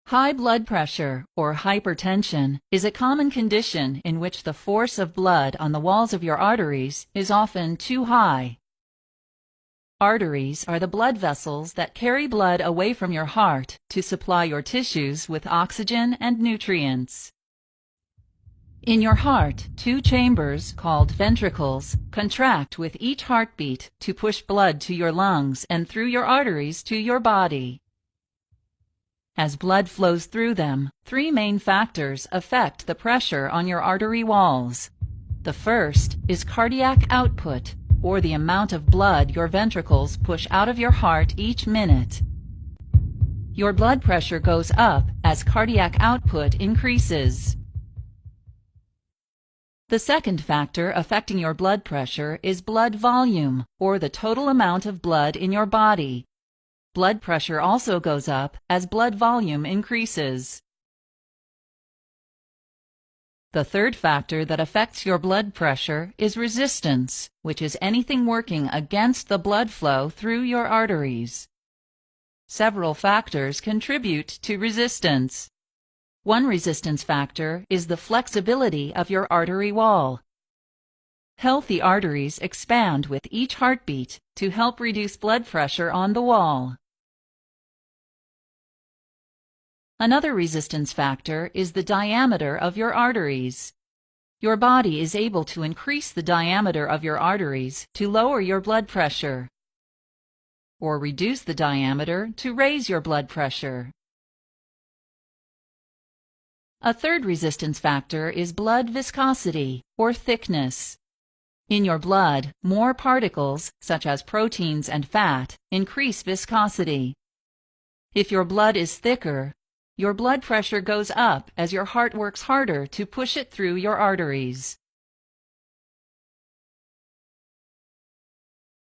High blood pressure, or hypertension, is a common condition in which the force of blood on the walls of your arteries is often too high. Arteries are the blood vessels that carry blood away from your heart to supply your tissues with oxygen and nutrients. In your heart, two chambers, called ventricles, contract with each heartbeat to push blood to your lungs and through your arteries to your body. As blood flows through them, three main factors affect the pressure on your artery walls. The first is cardiac output, or the amount of blood your ventricles push out of your heart each minute. Your blood pressure goes up as cardiac output increases. The second factor affecting your blood pressure is blood volume, or the total amount of blood in your body. Blood pressure also goes up as blood volume increases. The third factor that affects your blood pressure is resistance, which is anything working against the blood flow through your arteries. Several factors contribute to resistance. One resistance factor is the flexibility of your artery wall. Healthy arteries expand with each heartbeat to help reduce blood pressure on the wall. Another resistance factor is the diameter of your arteries. Your body is able to increase the diameter of your arteries to lower your blood pressure, or reduce the diameter to raise your blood pressure. A third resistance factor is blood viscosity, or thickness. In your blood, more particles, such as proteins and fat, increase viscosity. If your blood is thicker, your blood pressure goes up as your heart works harder to push it through your arteries.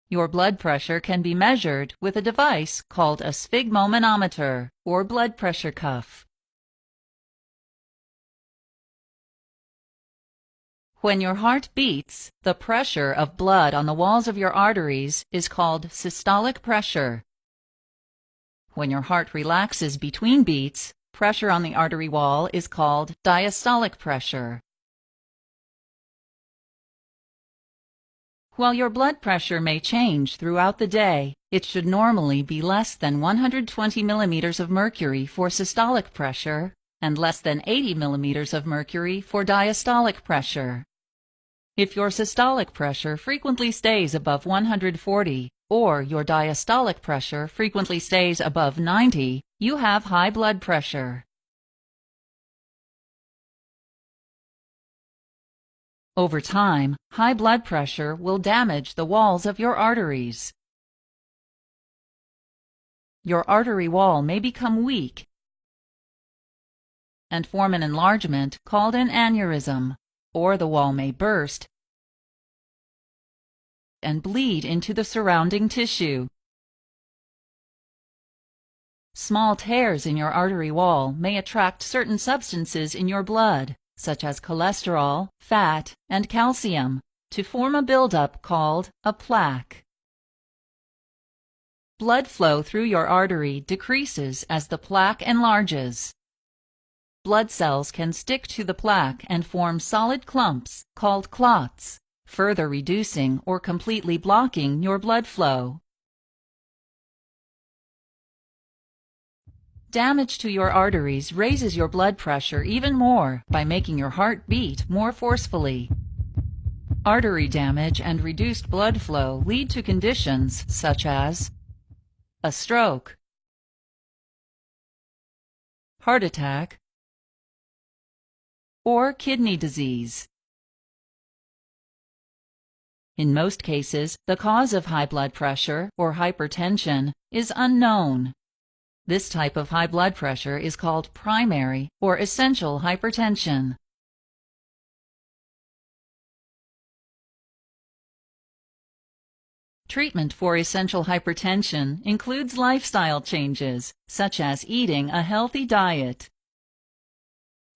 Your blood pressure can be measured with a device called a sphygmomanometer, or blood pressure cuff. When your heart beats, the pressure of blood on the walls of your arteries is called systolic pressure. When your heart relaxes between beats, pressure on the artery wall is called diastolic pressure. While your blood pressure may change throughout the day, it should normally be less than 120 millimeters of mercury for systolic pressure and less than 80 millimeters of mercury for diastolic pressure. If your systolic pressure frequently stays above 140 or your diastolic pressure frequently stays above 90, you have high blood pressure. Over time, high blood pressure will damage the walls of your arteries. Your artery wall may become weak and form an enlargement called an aneurysm, or the wall may burst and bleed into the surrounding tissue. Small tears in your artery wall may attract certain substances in your blood, such as cholesterol, fat, and calcium, to form a buildup called a plaque. Blood flow through your artery decreases as the plaque enlarges. Blood cells can stick to the plaque and form solid clumps called clots, further reducing or completely blocking your blood flow. Damage to your arteries raises your blood pressure even more by making your heart beat more forcefully. Artery damage and reduced blood flow lead to conditions such as a stroke, heart attack, or kidney disease. In most cases, the cause of high blood pressure, or hypertension, is unknown. This type of high blood pressure is called primary or essential hypertension. Treatment for essential hypertension includes lifestyle changes, such as eating a healthy diet.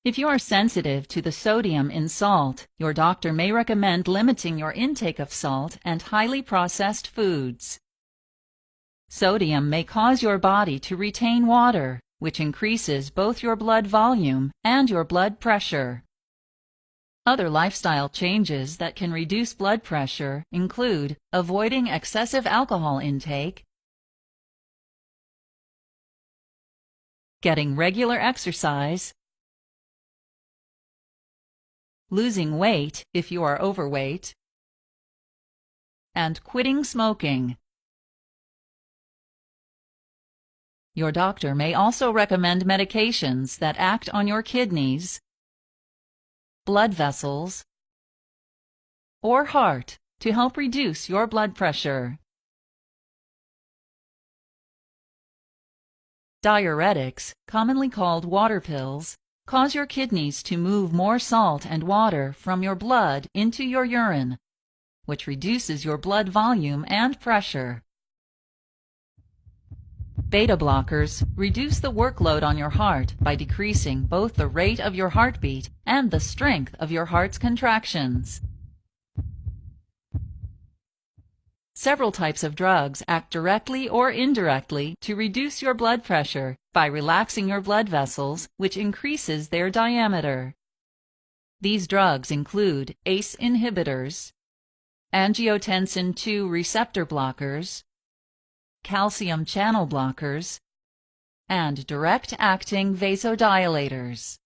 If you are sensitive to the sodium in salt, your doctor may recommend limiting your intake of salt and highly processed foods. Sodium may cause your body to retain water, which increases both your blood volume and your blood pressure. Other lifestyle changes that can reduce blood pressure include avoiding excessive alcohol intake, getting regular exercise, losing weight if you are overweight, and quitting smoking. Your doctor may also recommend medications that act on your kidneys, blood vessels, or heart to help reduce your blood pressure. Diuretics, commonly called water pills, cause your kidneys to move more salt and water from your blood into your urine, which reduces your blood volume and pressure. Beta blockers reduce the workload on your heart by decreasing both the rate of your heartbeat and the strength of your heart's contractions. Several types of drugs act directly or indirectly to reduce your blood pressure by relaxing your blood vessels, which increases their diameter. These drugs include ACE inhibitors, angiotensin II receptor blockers, calcium channel blockers, and direct-acting vasodilators.